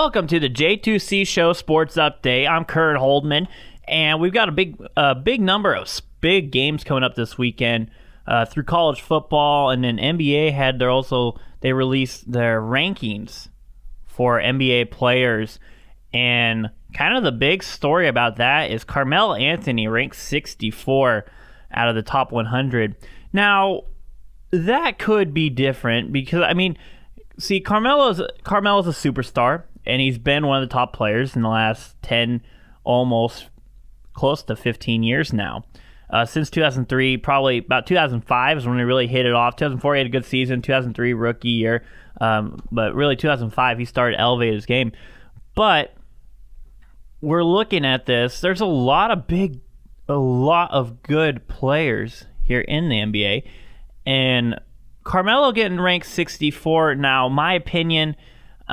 Welcome to the J2C Show Sports Update. I'm Curran Holdman, and we've got a big number of big games coming up this weekend through college football, and then NBA they released their rankings for NBA players, and kind of the big story about that is Carmelo Anthony ranked 64 out of the top 100. Now, that could be different because, Carmelo's a superstar, and he's been one of the top players in the last 10, almost close to 15 years now. Since 2003, probably about 2005 is when he really hit it off. 2004, he had a good season. 2003, rookie year. But really, 2005, he started elevating his game. But we're looking at this. There's a lot of good players here in the NBA. And Carmelo getting ranked 64. Now, my opinion,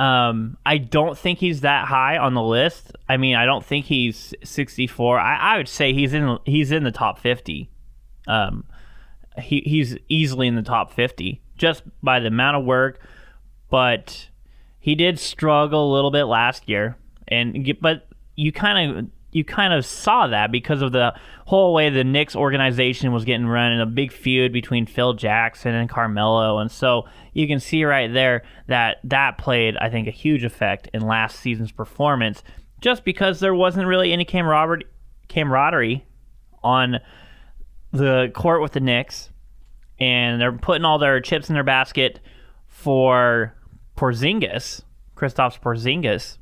I don't think he's that high on the list. I don't think he's 64. I would say he's in the top 50. He's easily in the top 50 just by the amount of work. But he did struggle a little bit last year, but you kind of saw that because of the whole way the Knicks organization was getting run in a big feud between Phil Jackson and Carmelo. And so you can see right there that played, I think, a huge effect in last season's performance, just because there wasn't really any camaraderie on the court with the Knicks, and they're putting all their chips in their basket for Kristaps Porzingis.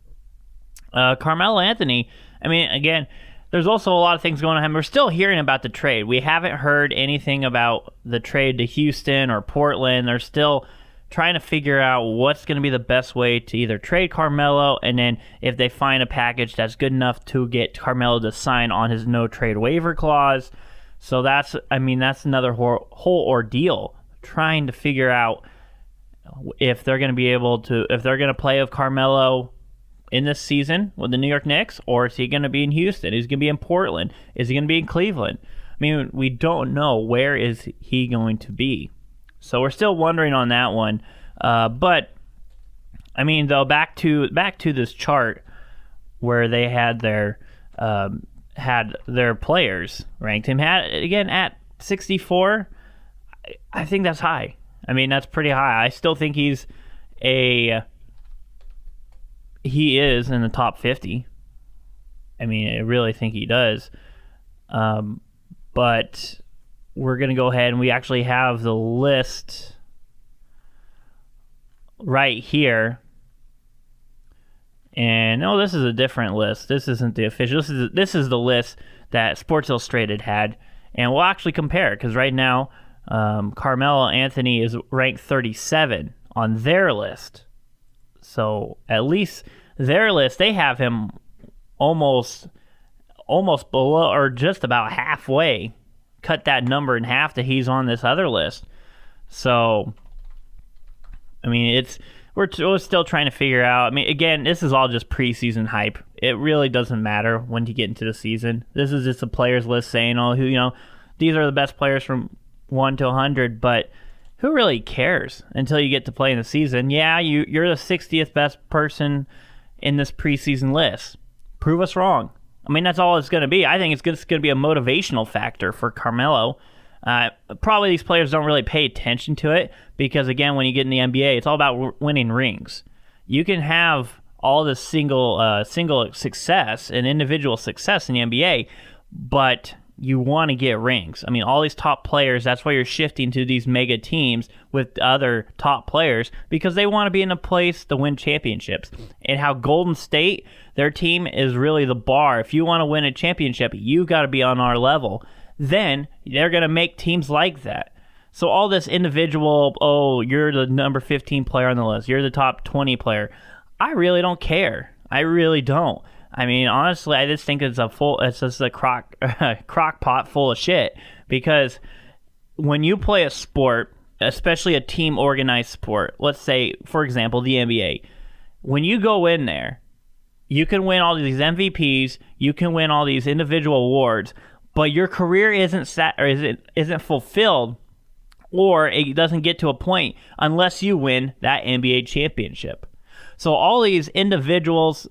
Carmelo Anthony, again, there's also a lot of things going on. We're still hearing about the trade. We haven't heard anything about the trade to Houston or Portland. They're still trying to figure out what's going to be the best way to either trade Carmelo, and then if they find a package that's good enough to get Carmelo to sign on his no-trade waiver clause. So that's another whole ordeal, trying to figure out if they're going to play with Carmelo in this season with the New York Knicks, or is he going to be in Houston? Is he going to be in Portland? Is he going to be in Cleveland? We don't know where is he going to be. So we're still wondering on that one. But back to this chart where they had their players ranked. Him at 64. I think that's high. That's pretty high. I still think he is in the top 50. I really think he does. But we're going to go ahead and we actually have the list right here. And no, this is a different list. This isn't the official. This is the list that Sports Illustrated had. And we'll actually compare it because right now Carmelo Anthony is ranked 37 on their list. So at least their list, they have him almost below, or just about halfway, cut that number in half that he's on this other list. So, we're still trying to figure out. Again, this is all just preseason hype. It really doesn't matter when you get into the season. This is just a players list saying, these are the best players from 1 to 100, but who really cares until you get to play in the season? Yeah, you're the 60th best person in this preseason list. Prove us wrong. That's all it's going to be. I think it's going to be a motivational factor for Carmelo. Probably these players don't really pay attention to it because, again, when you get in the NBA, it's all about winning rings. You can have all this single success and individual success in the NBA, but you want to get rings. All these top players, that's why you're shifting to these mega teams with other top players, because they want to be in a place to win championships. And how Golden State, their team is really the bar. If you want to win a championship, you got to be on our level. Then they're going to make teams like that. So all this individual, you're the number 15 player on the list, you're the top 20 player, I really don't care. I really don't. Honestly, I just think it's just a crock pot full of shit, because when you play a sport, especially a team organized sport, let's say, for example, the NBA, when you go in there, you can win all these MVPs, you can win all these individual awards, but your career isn't fulfilled, or it doesn't get to a point unless you win that NBA championship. So all these individuals,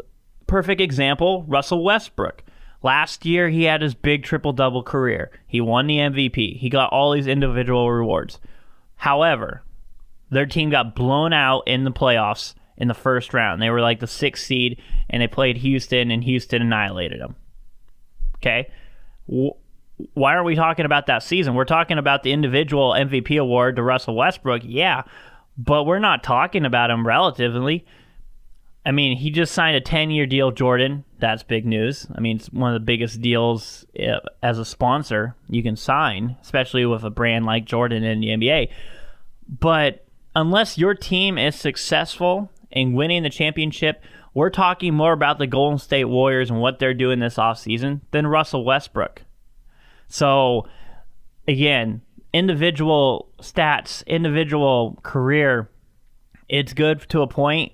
perfect example, Russell Westbrook. Last year, he had his big triple-double career. He won the MVP. He got all these individual rewards. However, their team got blown out in the playoffs in the first round. They were like the 6th seed, and they played Houston, and Houston annihilated them. Okay? Why aren't we talking about that season? We're talking about the individual MVP award to Russell Westbrook, yeah, but we're not talking about him relatively. I mean, he just signed a 10-year deal with Jordan. That's big news. I mean, it's one of the biggest deals as a sponsor you can sign, especially with a brand like Jordan in the NBA. But unless your team is successful in winning the championship, we're talking more about the Golden State Warriors and what they're doing this offseason than Russell Westbrook. So, again, individual stats, individual career, it's good to a point,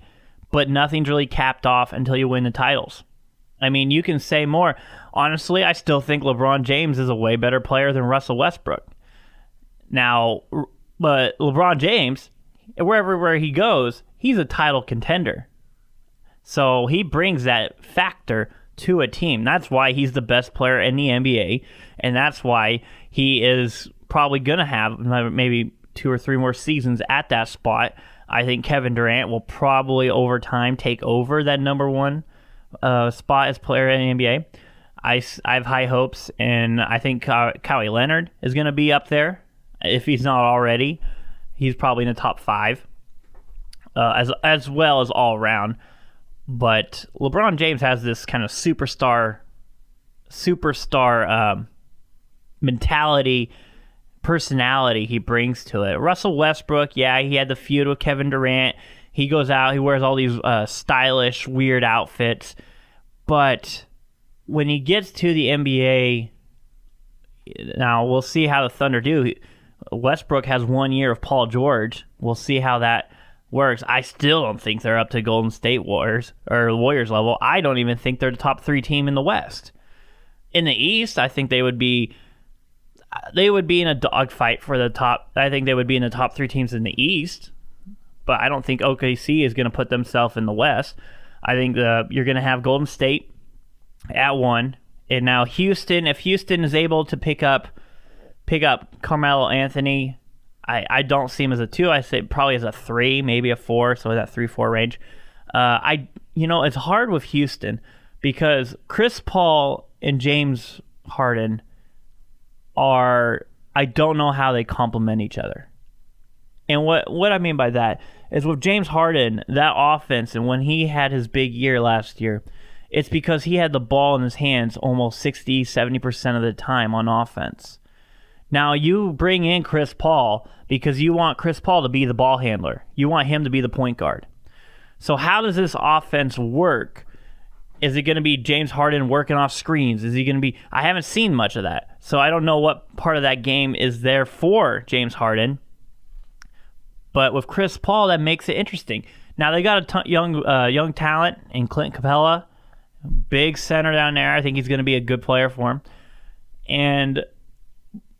but nothing's really capped off until you win the titles. I mean, you can say more. Honestly, I still think LeBron James is a way better player than Russell Westbrook. Now, but LeBron James, wherever he goes, he's a title contender. So he brings that factor to a team. That's why he's the best player in the NBA, and that's why he is probably going to have maybe 2 or 3 more seasons at that spot. I think Kevin Durant will probably over time take over that number 1 spot as player in the NBA. I have high hopes, and I think Kawhi Leonard is going to be up there. If he's not already, he's probably in the top 5 as well as all around. But LeBron James has this kind of superstar mentality, personality he brings to it. Russell Westbrook, yeah, he had the feud with Kevin Durant. He goes out, he wears all these stylish, weird outfits. But when he gets to the NBA, now we'll see how the Thunder do. Westbrook has 1 year of Paul George. We'll see how that works. I still don't think they're up to Golden State Warriors or Warriors level. I don't even think they're the top 3 team in the West. In the East, I think they would be in a dogfight for the top. I think they would be in the top 3 teams in the East, but I don't think OKC is going to put themselves in the West. I think you're going to have Golden State at 1, and now Houston. If Houston is able to pick up Carmelo Anthony, I don't see him as a 2. I say probably as a 3, maybe a 4, so that 3-4 range. It's hard with Houston because Chris Paul and James Harden I don't know how they complement each other. And what I mean by that is with James Harden, that offense, and when he had his big year last year, it's because he had the ball in his hands almost 60-70% of the time on offense. Now, you bring in Chris Paul because you want Chris Paul to be the ball handler. You want him to be the point guard. So how does this offense work? Is it going to be James Harden working off screens? Is he going to be... I haven't seen much of that. So I don't know what part of that game is there for James Harden. But with Chris Paul, that makes it interesting. Now, they got a young talent in Clint Capella. Big center down there. I think he's going to be a good player for him. And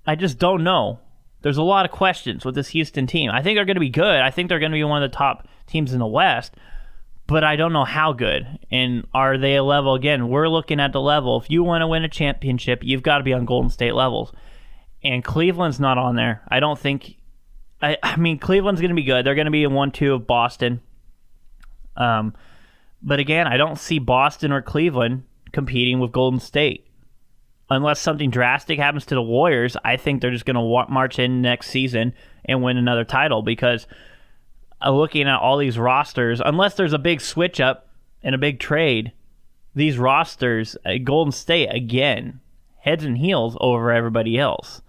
I just don't know. There's a lot of questions with this Houston team. I think they're going to be good. I think they're going to be one of the top teams in the West. But I don't know how good. And are they a level? Again, we're looking at the level. If you want to win a championship, you've got to be on Golden State levels. And Cleveland's not on there. I don't think... I mean, Cleveland's going to be good. They're going to be in 1-2 of Boston. But again, I don't see Boston or Cleveland competing with Golden State. Unless something drastic happens to the Warriors, I think they're just going to march in next season and win another title because looking at all these rosters, unless there's a big switch up and a big trade, these rosters, Golden State, again, heads and heels over everybody else.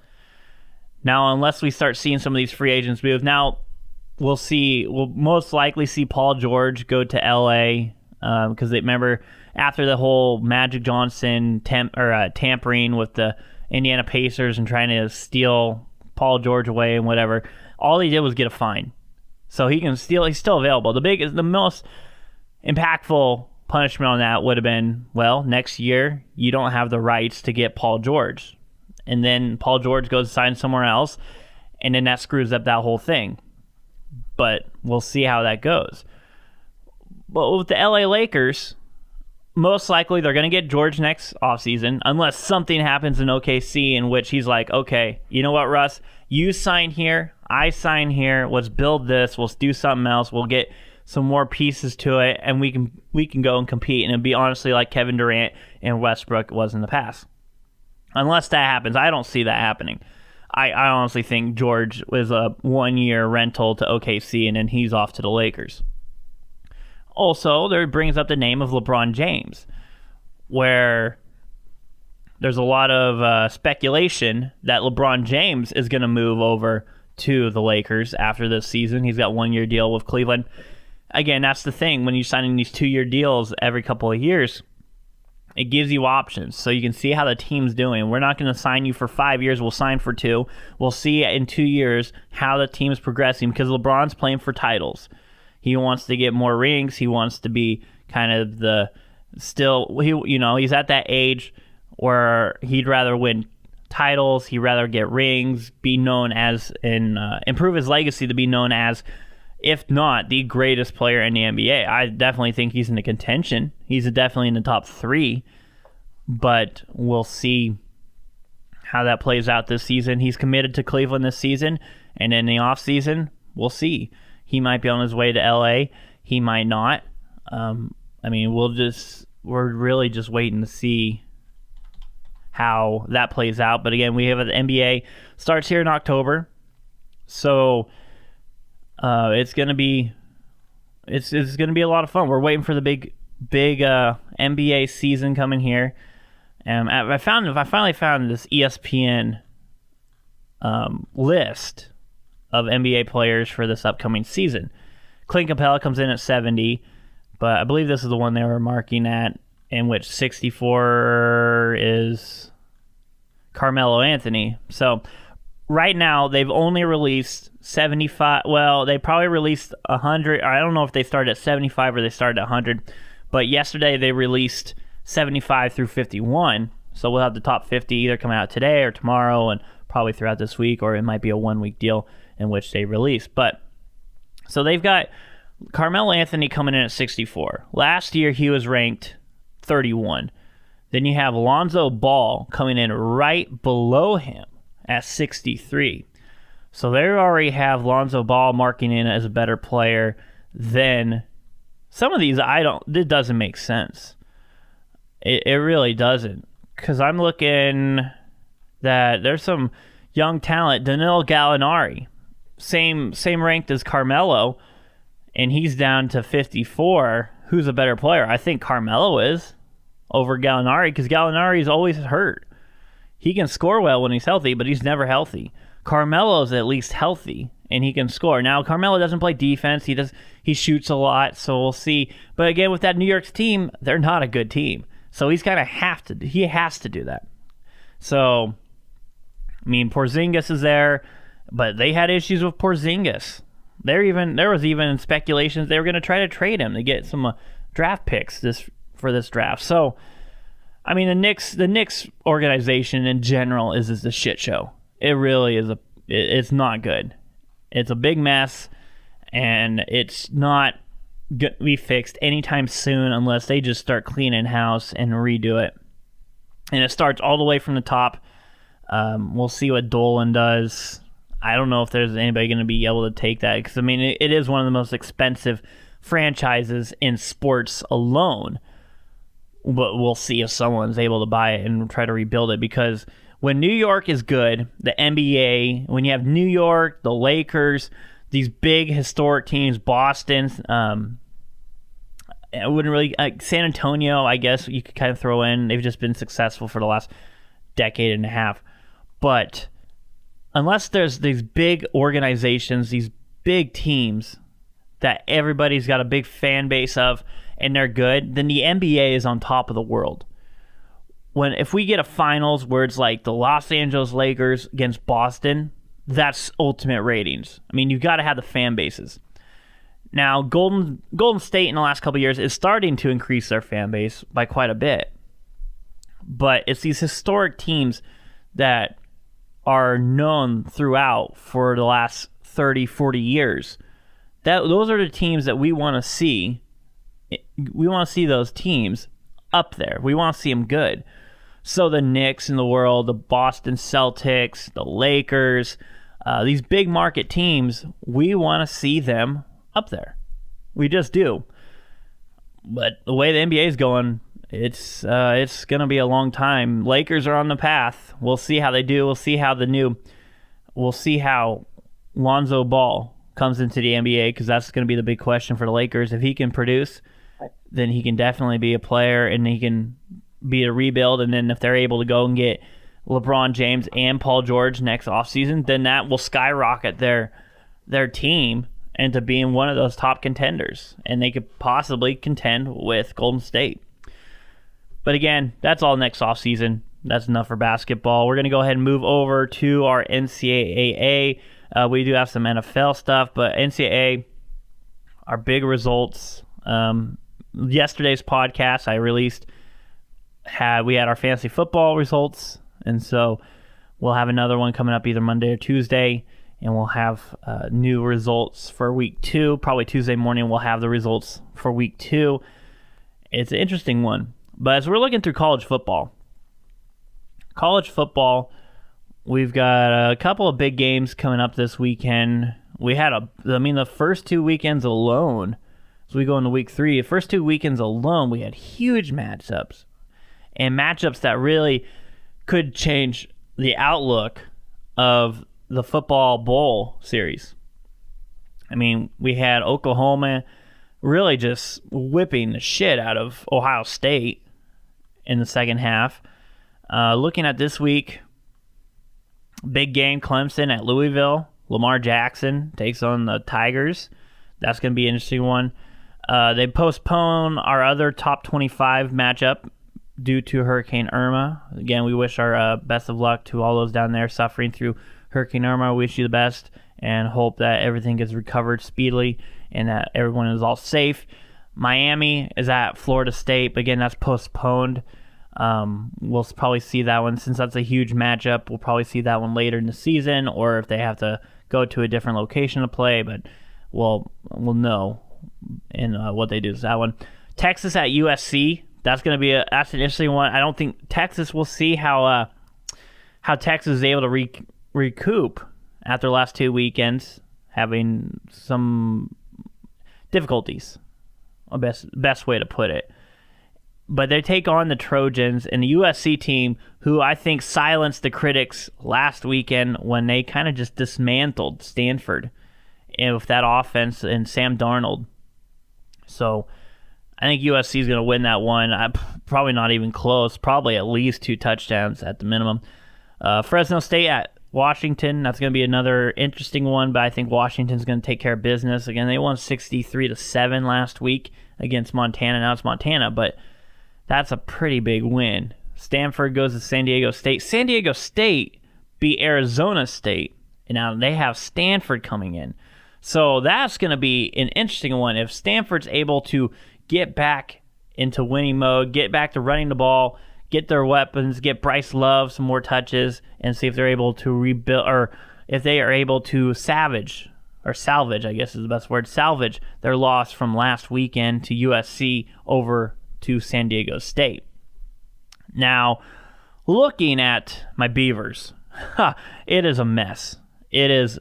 Now, unless we start seeing some of these free agents move, now we'll most likely see Paul George go to L.A. Because remember, after the whole Magic Johnson tampering with the Indiana Pacers and trying to steal Paul George away and whatever, all he did was get a fine. So he's still available. The most impactful punishment on that would have been, well, next year you don't have the rights to get Paul George. And then Paul George goes to sign somewhere else, and then that screws up that whole thing. But we'll see how that goes. But with the LA Lakers, most likely they're going to get George next offseason, unless something happens in OKC in which he's like, okay, you know what, Russ? You sign here, I sign here. Let's build this. Let's do something else. We'll get some more pieces to it, and we can go and compete. And it'd be honestly like Kevin Durant and Westbrook was in the past. Unless that happens, I don't see that happening. I honestly think George was a 1-year rental to OKC, and then he's off to the Lakers. Also, there brings up the name of LeBron James, where there's a lot of speculation that LeBron James is going to move over to the Lakers after this season. He's got a 1-year deal with Cleveland. Again, that's the thing. When you're signing these 2-year deals every couple of years, it gives you options, so you can see how the team's doing. We're not going to sign you for 5 years. We'll sign for 2. We'll see in 2 years how the team's progressing, because LeBron's playing for titles. He wants to get more rings. He wants to be kind of he's at that age where he'd rather win titles. He'd rather get rings, be known as, and improve his legacy to be known as, if not the greatest player in the NBA. I definitely think he's in the contention. He's definitely in the top 3, but we'll see how that plays out this season. He's committed to Cleveland this season, and in the offseason, we'll see. He might be on his way to LA. He might not. We're really just waiting to see how that plays out. But again, we have the NBA starts here in October, so it's gonna be a lot of fun. We're waiting for the big NBA season coming here. I finally found this ESPN list of NBA players for this upcoming season. Clint Capella comes in at 70, but I believe this is the one they were marking at, in which 64 is Carmelo Anthony. So right now, they've only released 75. Well, they probably released 100. I don't know if they started at 75 or they started at 100. But yesterday, they released 75 through 51. So we'll have the top 50 either coming out today or tomorrow, and probably throughout this week, or it might be a 1-week deal in which they release. But so they've got Carmelo Anthony coming in at 64. Last year, he was ranked 31. Then you have Lonzo Ball coming in right below him at 63. So they already have Lonzo Ball marking in as a better player than some of these. It doesn't make sense. It really doesn't. Because I'm looking that there's some young talent. Danilo Gallinari, same ranked as Carmelo, and he's down to 54. Who's a better player? I think Carmelo is over Gallinari, because Gallinari is always hurt. He can score well when he's healthy, but he's never healthy. Carmelo's at least healthy, and he can score. Now, Carmelo doesn't play defense. He shoots a lot, so we'll see. But again, with that New York's team, they're not a good team. So he has to do that. So, Porzingis is there, but they had issues with Porzingis. There was even speculations they were going to try to trade him to get some draft picks for this draft. So, the Knicks organization in general is a shit show. It really is. It's not good. It's a big mess, and it's not going to be fixed anytime soon unless they just start cleaning house and redo it. And it starts all the way from the top. We'll see what Dolan does. I don't know if there's anybody going to be able to take that, because it is one of the most expensive franchises in sports alone. But we'll see if someone's able to buy it and try to rebuild it, because when New York is good, the NBA, when you have New York, the Lakers, these big historic teams, Boston, I wouldn't really, San Antonio, I guess you could kind of throw in. They've just been successful for the last decade and a half. But unless there's these big organizations, these big teams that everybody's got a big fan base of, and they're good, then the NBA is on top of the world. If we get a finals where it's like the Los Angeles Lakers against Boston, that's ultimate ratings. You've got to have the fan bases. Now, Golden State in the last couple of years is starting to increase their fan base by quite a bit. But it's these historic teams that are known throughout for the last 30, 40 years. Those are the teams that we want to see We want to see those teams up there. We want to see them good. So the Knicks in the world, the Boston Celtics, the Lakers, these big market teams, we want to see them up there. We just do. But the way the NBA is going, it's going to be a long time. Lakers are on the path. We'll see how they do. We'll see how Lonzo Ball comes into the NBA, because that's going to be the big question for the Lakers. If he can produce, then he can definitely be a player, and he can be a rebuild. And then if they're able to go and get LeBron James and Paul George next offseason, then that will skyrocket their team into being one of those top contenders, and they could possibly contend with Golden State. But again, that's all next offseason. That's enough for basketball. We're going to go ahead and move over to our NCAA. We do have some NFL stuff, but NCAA, our big results. Yesterday's podcast I released, we had our fantasy football results, and so we'll have another one coming up either Monday or Tuesday, and we'll have new results for week 2. Probably Tuesday morning we'll have the results for week 2. It's an interesting one. But as we're looking through college football, we've got a couple of big games coming up this weekend. We had the first 2 weekends alone, as we go into week 3, the first 2 weekends alone, we had huge matchups. And matchups that really could change the outlook of the football bowl series. I mean, we had Oklahoma really just whipping the shit out of Ohio State in the second half. Looking at this week, big game, Clemson at Louisville. Lamar Jackson takes on the Tigers. That's going to be an interesting one. They postpone our other top 25 matchup due to Hurricane Irma. Again, we wish our best of luck to all those down there suffering through Hurricane Irma. We wish you the best and hope that everything gets recovered speedily and that everyone is all safe. Miami is at Florida State, but again, that's postponed. We'll probably see that one, since that's a huge matchup. We'll probably see that one later in the season, or if they have to go to a different location to play, but we'll know in what they do is that one. Texas at USC. That's going to be that's an interesting one. I don't think Texas, will see how Texas is able to recoup after the last 2 weekends, having some difficulties. Best way to put it. But they take on the Trojans, and the USC team, who I think silenced the critics last weekend when they kind of just dismantled Stanford and with that offense and Sam Darnold. So I think USC is going to win that one. Probably not even close. Probably at least 2 touchdowns at the minimum. Fresno State at Washington. That's going to be another interesting one, but I think Washington's going to take care of business. Again, they won 63-7 last week against Montana. Now it's Montana, but that's a pretty big win. Stanford goes to San Diego State. San Diego State beat Arizona State, and now they have Stanford coming in. So that's going to be an interesting one. If Stanford's able to get back into winning mode, get back to running the ball, get their weapons, get Bryce Love some more touches, and see if they're able to rebuild, or if they are able to salvage, I guess is the best word, salvage their loss from last weekend to USC over to San Diego State. Now, looking at my Beavers, it is a mess. It is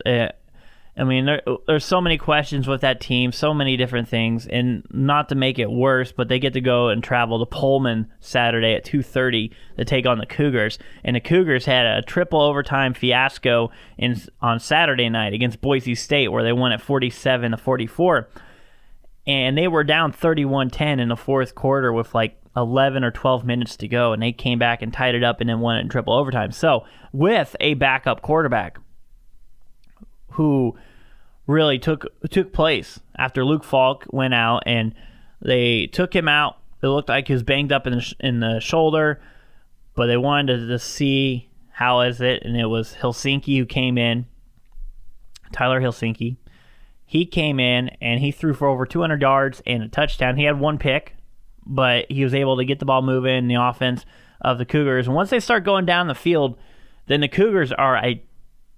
there's so many questions with that team, so many different things, and not to make it worse, but they get to go and travel to Pullman Saturday at 2:30 to take on the Cougars, and the Cougars had a triple overtime fiasco on Saturday night against Boise State, where they won at 47-44, and they were down 31-10 in the fourth quarter with like 11 or 12 minutes to go, and they came back and tied it up and then won it in triple overtime. So with a backup quarterback who really took place after Luke Falk went out, and they took him out. It looked like he was banged up in the shoulder, but they wanted to see how is it, and it was Helsinki who came in, Tyler Helsinki. He came in, and he threw for over 200 yards and a touchdown. He had one pick, but he was able to get the ball moving in the offense of the Cougars. And once they start going down the field, then the Cougars are a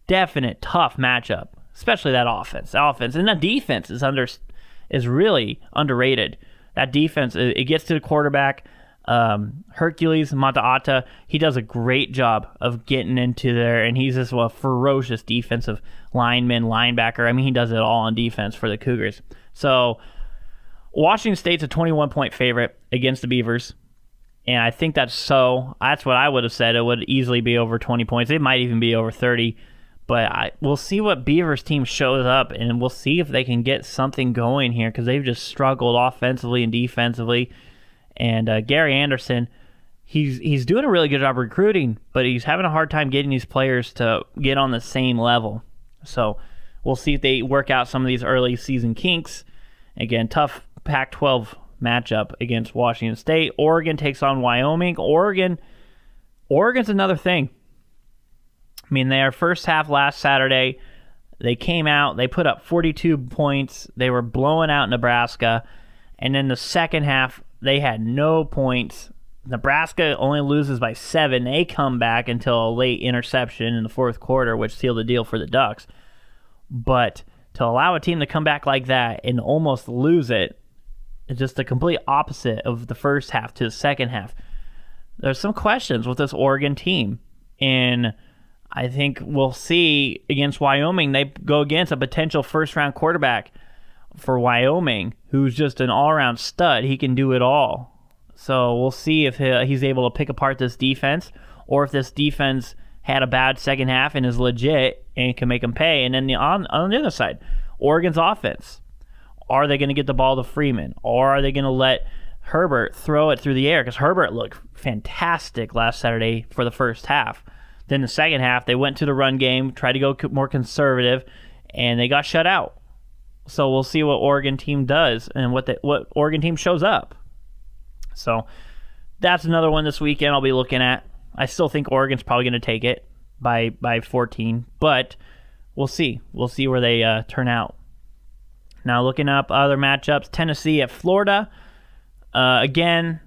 definite tough matchup, especially that offense. And the defense is really underrated. that defense, it gets to the quarterback. Hercules Mataata, he does a great job of getting into there, and he's just a ferocious defensive linebacker. I mean, he does it all on defense for the Cougars. So Washington State's a 21-point favorite against the Beavers, and I think that's what I would have said. It would easily be over 20 points. It might even be over 30, but we'll see what Beavers team shows up, and we'll see if they can get something going here, because they've just struggled offensively and defensively. And Gary Anderson, he's doing a really good job recruiting, but he's having a hard time getting these players to get on the same level. So we'll see if they work out some of these early season kinks. Again, tough Pac-12 matchup against Washington State. Oregon takes on Wyoming. Oregon's another thing. I mean, their first half last Saturday, they came out, they put up 42 points. They were blowing out Nebraska. And then the second half, they had no points. Nebraska only loses by 7. They come back until a late interception in the fourth quarter, which sealed the deal for the Ducks. But to allow a team to come back like that and almost lose it, it's just the complete opposite of the first half to the second half. There's some questions with this Oregon team. And I think we'll see against Wyoming, they go against a potential first-round quarterback for Wyoming, who's just an all-around stud. He can do it all. So we'll see if he's able to pick apart this defense, or if this defense had a bad second half and is legit and can make them pay. And then on the other side, Oregon's offense. Are they going to get the ball to Freeman? Or are they going to let Herbert throw it through the air? Because Herbert looked fantastic last Saturday for the first half. Then the second half, they went to the run game, tried to go more conservative, and they got shut out. So we'll see what Oregon team does and what Oregon team shows up. So that's another one this weekend I'll be looking at. I still think Oregon's probably going to take it by 14, but we'll see. We'll see where they turn out. Now looking up other matchups, Tennessee at Florida. Again,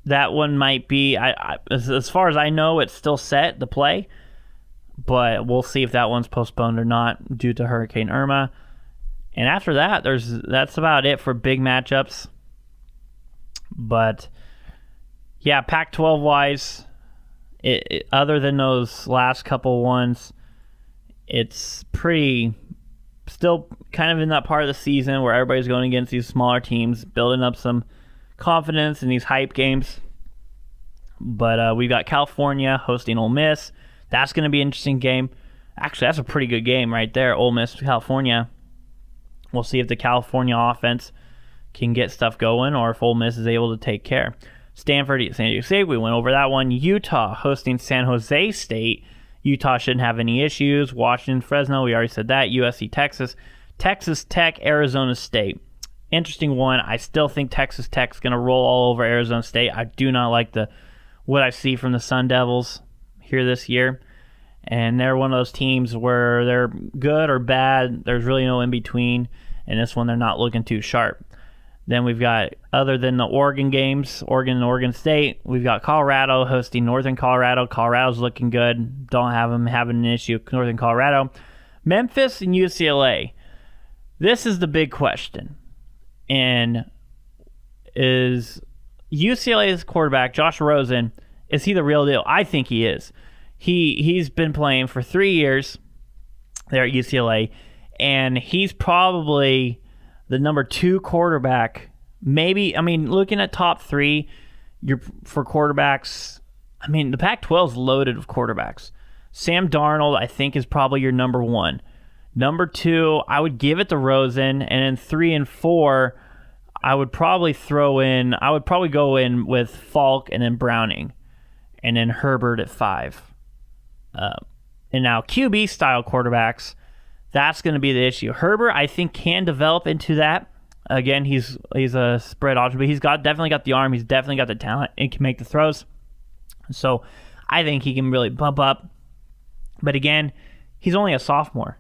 that one might be, as far as I know, it's still set to play, but we'll see if that one's postponed or not due to Hurricane Irma. And after that, that's about it for big matchups. But yeah, Pac-12 wise, other than those last couple ones, it's still kind of in that part of the season where everybody's going against these smaller teams, building up some confidence in these hype games. But we've got California hosting Ole Miss. That's going to be an interesting game. Actually, that's a pretty good game right there, Ole Miss, California. We'll see if the California offense can get stuff going or if Ole Miss is able to take care. Stanford at San Diego State, we went over that one. Utah hosting San Jose State. Utah shouldn't have any issues. Washington, Fresno, we already said that. USC, Texas. Texas Tech, Arizona State. Interesting one. I still think Texas Tech's going to roll all over Arizona State. I do not like what I see from the Sun Devils here this year. And they're one of those teams where they're good or bad. There's really no in-between. And this one, they're not looking too sharp. Then we've got, other than the Oregon games, Oregon and Oregon State, we've got Colorado hosting Northern Colorado. Colorado's looking good. Don't have them having an issue with Northern Colorado. Memphis and UCLA. This is the big question. And is UCLA's quarterback, Josh Rosen, is he the real deal? I think he is. He's been playing for 3 years there at UCLA, and he's probably the number 2 quarterback. Maybe, looking at top 3 for quarterbacks, the Pac-12 is loaded with quarterbacks. Sam Darnold, I think, is probably your number 1. Number 2, I would give it to Rosen, and then 3 and 4, I would probably go in with Falk and then Browning, and then Herbert at 5. And now QB style quarterbacks, that's going to be the issue. Herbert, I think, can develop into that. Again, he's a spread option, but he's definitely got the arm. He's definitely got the talent and can make the throws. So I think he can really bump up. But again, he's only a sophomore.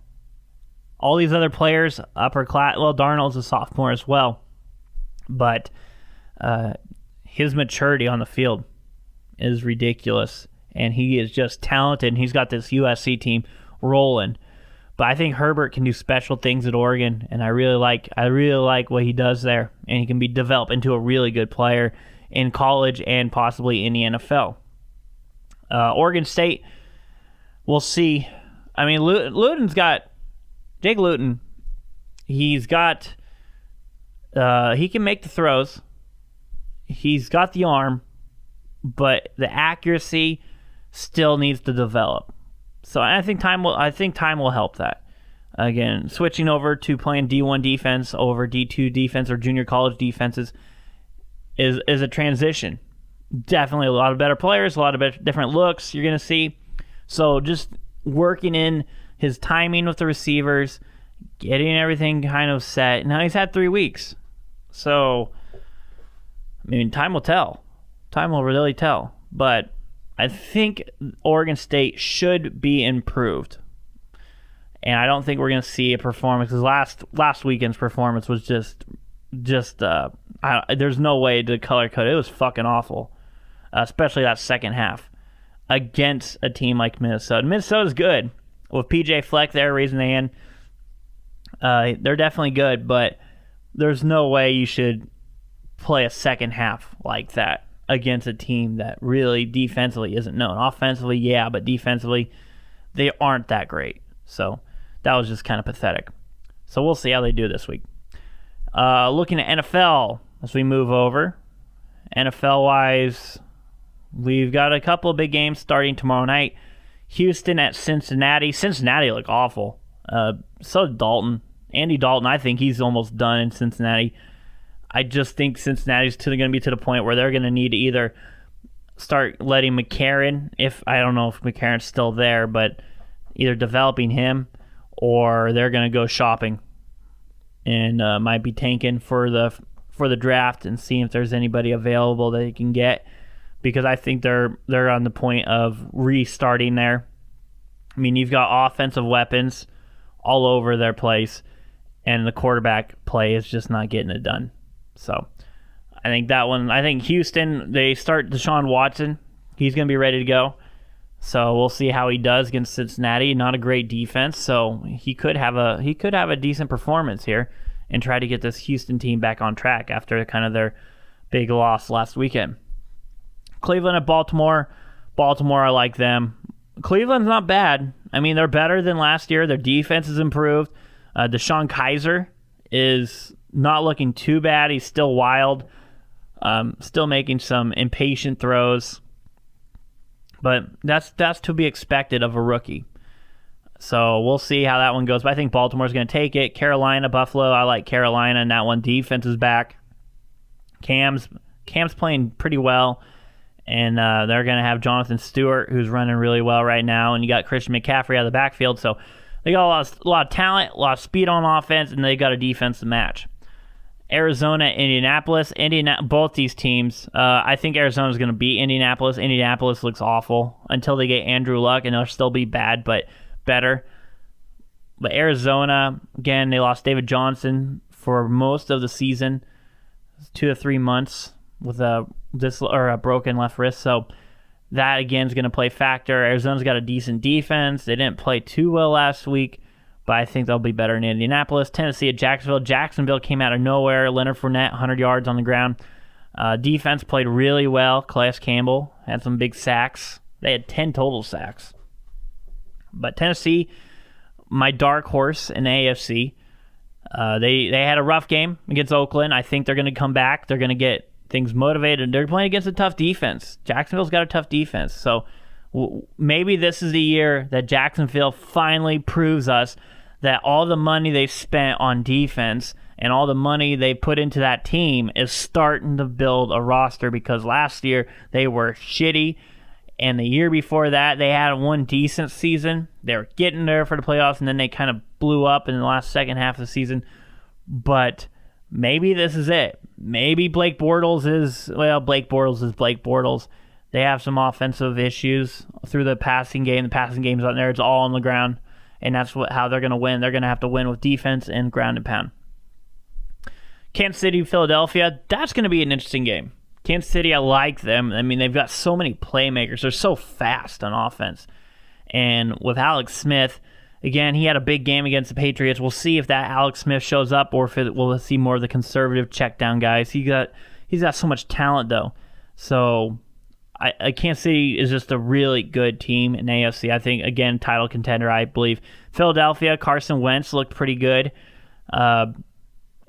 All these other players, upper class, well, Darnold's a sophomore as well. But his maturity on the field is ridiculous. And he is just talented, and he's got this USC team rolling. But I think Herbert can do special things at Oregon, and I really like what he does there, and he can be developed into a really good player in college and possibly in the NFL. Oregon State, we'll see. I mean, Luton's got Jake Luton. He's got he can make the throws. He's got the arm, but the accuracy still needs to develop. So I think time will help that. Again, switching over to playing D1 defense over D2 defense or junior college defenses is a transition. Definitely a lot of better players, a lot of different looks you're going to see. So just working in his timing with the receivers, getting everything kind of set. Now he's had 3 weeks. So, I mean, time will tell. Time will really tell. But I think Oregon State should be improved. And I don't think we're going to see a performance, because last weekend's performance was just there's no way to color code. It was fucking awful, especially that second half against a team like Minnesota. Minnesota's good with PJ Fleck there raising the hand. They're definitely good, but there's no way you should play a second half like that against a team that really defensively isn't known. Offensively, yeah, but defensively, they aren't that great. So that was just kind of pathetic. So we'll see how they do this week. Looking at NFL as we move over. NFL-wise, we've got a couple of big games starting tomorrow night. Houston at Cincinnati. Cincinnati look awful. So Dalton. Andy Dalton, I think he's almost done in Cincinnati. I just think Cincinnati's going to be to the point where they're going to need to either start letting McCarron, I don't know if McCarron's still there, but either developing him or they're going to go shopping and might be tanking for the draft and seeing if there's anybody available that they can get, because I think they're on the point of restarting there. I mean, you've got offensive weapons all over their place, and the quarterback play is just not getting it done. So I think Houston, they start Deshaun Watson. He's going to be ready to go. So we'll see how he does against Cincinnati. Not a great defense, so he could have a decent performance here and try to get this Houston team back on track after kind of their big loss last weekend. Cleveland at Baltimore. Baltimore, I like them. Cleveland's not bad. I mean, they're better than last year. Their defense has improved. DeShone Kizer is not looking too bad. He's still wild. Still making some impatient throws. But that's to be expected of a rookie. So we'll see how that one goes. But I think Baltimore's going to take it. Carolina, Buffalo, I like Carolina in that one. Defense is back. Cam's playing pretty well. And they're going to have Jonathan Stewart, who's running really well right now. And you got Christian McCaffrey out of the backfield. So they got a lot of talent, a lot of speed on offense, and they got a defense to match. Arizona, Indianapolis. Both these teams, I think Arizona's going to beat Indianapolis. Indianapolis looks awful until they get Andrew Luck, and they'll still be bad, but better. But Arizona, again, they lost David Johnson for most of the season, 2 to 3 months with a broken left wrist. So that, again, is going to play factor. Arizona's got a decent defense. They didn't play too well last week, but I think they'll be better in Indianapolis. Tennessee at Jacksonville. Jacksonville came out of nowhere. Leonard Fournette, 100 yards on the ground. Defense played really well. Calais Campbell had some big sacks. They had 10 total sacks. But Tennessee, my dark horse in the AFC, they had a rough game against Oakland. I think they're going to come back. They're going to get things motivated. They're playing against a tough defense. Jacksonville's got a tough defense. So maybe this is the year that Jacksonville finally proves us that all the money they've spent on defense and all the money they put into that team is starting to build a roster, because last year they were shitty, and the year before that they had one decent season. They were getting there for the playoffs, and then they kind of blew up in the last second half of the season. But maybe this is it. Maybe Blake Bortles is Blake Bortles. They have some offensive issues through the passing game. The passing game's out there. It's all on the ground. And that's how they're going to win. They're going to have to win with defense and ground and pound. Kansas City, Philadelphia. That's going to be an interesting game. Kansas City, I like them. I mean, they've got so many playmakers. They're so fast on offense. And with Alex Smith, Again, he had a big game against the Patriots. We'll see if that Alex Smith shows up or if we'll see more of the conservative check down guys. He's got so much talent, though. So I Kansas City is just a really good team in AFC. I think, again, title contender, I believe. Philadelphia, Carson Wentz looked pretty good.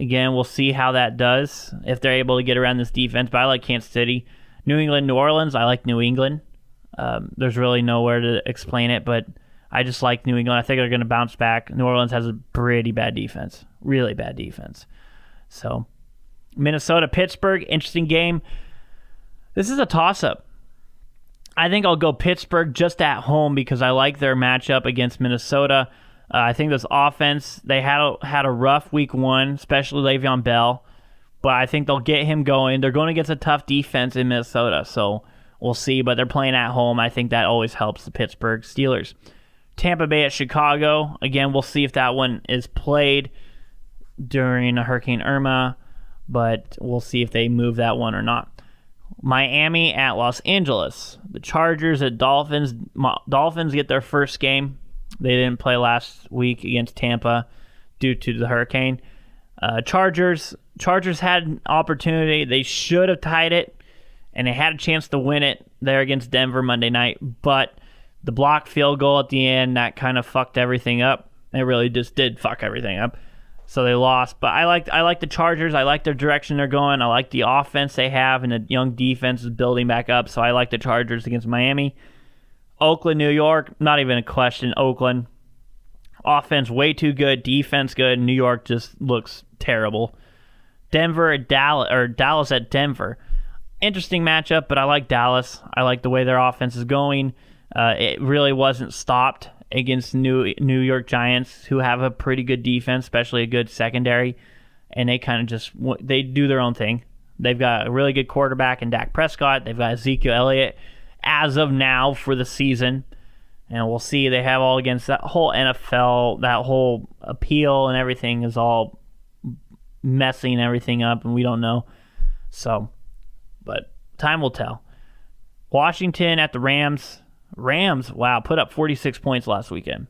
Again, we'll see how that does, if they're able to get around this defense. But I like Kansas City. New England, New Orleans, I like New England. There's really nowhere to explain it, but I just like New England. I think they're going to bounce back. New Orleans has a pretty bad defense, really bad defense. So, Minnesota, Pittsburgh, interesting game. This is a toss-up. I think I'll go Pittsburgh just at home because I like their matchup against Minnesota. I think this offense, they had a rough week one, especially Le'Veon Bell, but I think they'll get him going. They're going against a tough defense in Minnesota, so we'll see, but they're playing at home. I think that always helps the Pittsburgh Steelers. Tampa Bay at Chicago. Again, we'll see if that one is played during Hurricane Irma, but we'll see if they move that one or not. Miami at Los Angeles. The Chargers at Dolphins. Dolphins get their first game. They didn't play last week against Tampa due to the hurricane. Chargers had an opportunity. They should have tied it, and they had a chance to win it there against Denver Monday night, but the blocked field goal at the end, that kind of fucked everything up. It really just did fuck everything up. So they lost. But I like the Chargers. I like their direction they're going. I like the offense they have, and the young defense is building back up. So I like the Chargers against Miami. Oakland, New York, not even a question. Oakland. Offense way too good. Defense good. New York just looks terrible. Denver at Dallas, or Dallas at Denver. Interesting matchup, but I like Dallas. I like the way their offense is going. It really wasn't stopped against New York Giants, who have a pretty good defense, especially a good secondary, and they kind of they do their own thing. They've got a really good quarterback in Dak Prescott. They've got Ezekiel Elliott as of now for the season, and we'll see. They have all against that whole NFL, that whole appeal and everything is all messing everything up, and we don't know. So, but time will tell. Washington at the Rams. Rams, wow, put up 46 points last weekend.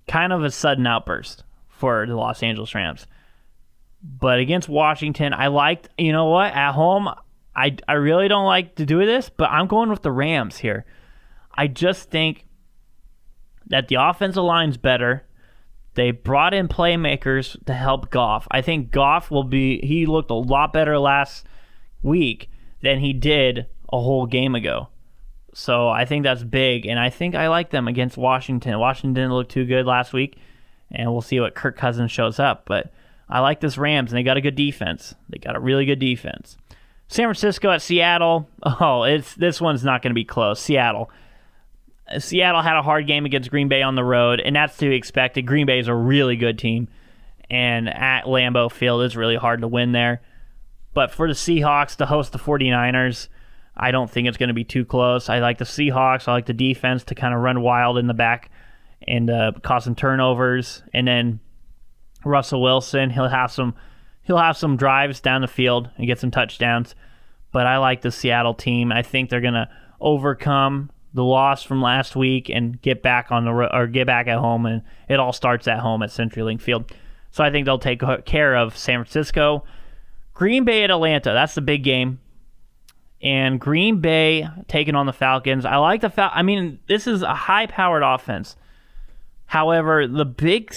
Kind of a sudden outburst for the Los Angeles Rams. But against Washington, I liked, you know what, at home, I really don't like to do this, but I'm going with the Rams here. I just think that the offensive line's better. They brought in playmakers to help Goff. I think Goff he looked a lot better last week than he did a whole game ago. So I think that's big, and I think I like them against Washington. Washington didn't look too good last week, and we'll see what Kirk Cousins shows up. But I like this Rams, and they got a good defense. They got a really good defense. San Francisco at Seattle. Oh, this one's not going to be close. Seattle had a hard game against Green Bay on the road, and that's to be expected. Green Bay is a really good team, and at Lambeau Field, it's really hard to win there. But for the Seahawks to host the 49ers, I don't think it's going to be too close. I like the Seahawks. I like the defense to kind of run wild in the back and cause some turnovers. And then Russell Wilson, he'll have some drives down the field and get some touchdowns. But I like the Seattle team. I think they're going to overcome the loss from last week and get back get back at home. And it all starts at home at CenturyLink Field. So I think they'll take care of San Francisco. Green Bay at Atlanta. That's the big game. And Green Bay taking on the Falcons. I like this is a high-powered offense. However, the big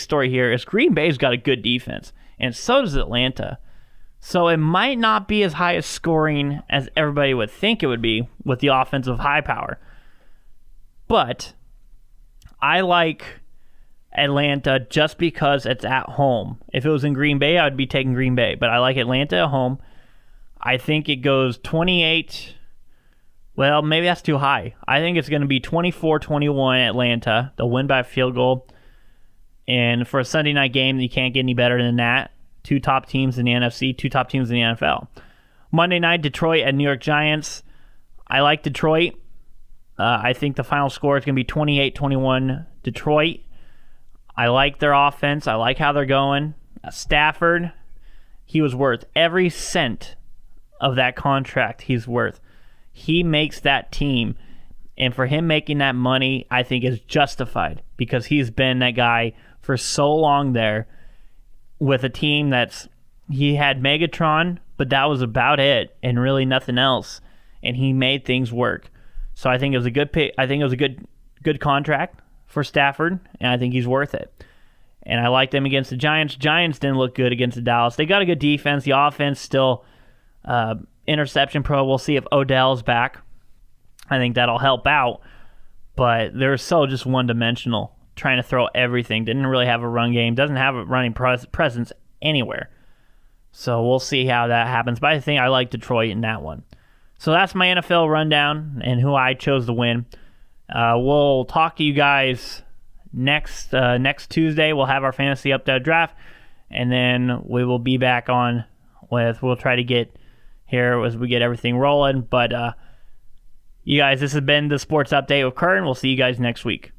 story here is Green Bay's got a good defense, and so does Atlanta. So it might not be as high a scoring as everybody would think it would be with the offensive high power. But I like Atlanta just because it's at home. If it was in Green Bay, I would be taking Green Bay. But I like Atlanta at home. I think it goes 28. Well, maybe that's too high. I think it's going to be 24-21 Atlanta. They'll win by a field goal. And for a Sunday night game, you can't get any better than that. Two top teams in the NFC, two top teams in the NFL. Monday night, Detroit at New York Giants. I like Detroit. I think the final score is going to be 28-21 Detroit. I like their offense. I like how they're going. Stafford, he was worth every cent of that contract he's worth. He makes that team And for him making that money, I think is justified because he's been that guy for so long there with a team he had Megatron, but that was about it and really nothing else. And he made things work. So I think it was a good pick. I think it was a good contract for Stafford, and I think he's worth it. And I liked them against the Giants. Giants didn't look good against the Dallas. They got a good defense. The offense still interception pro. We'll see if Odell's back. I think that'll help out. But they're so just one-dimensional, trying to throw everything. Didn't really have a run game. Doesn't have a running presence anywhere. So we'll see how that happens. But I think I like Detroit in that one. So that's my NFL rundown and who I chose to win. We'll talk to you guys next Tuesday. We'll have our fantasy update draft, and then we will be back on we'll try to get here as we get everything rolling. But you guys, this has been the Sports Update with Curran. We'll see you guys next week.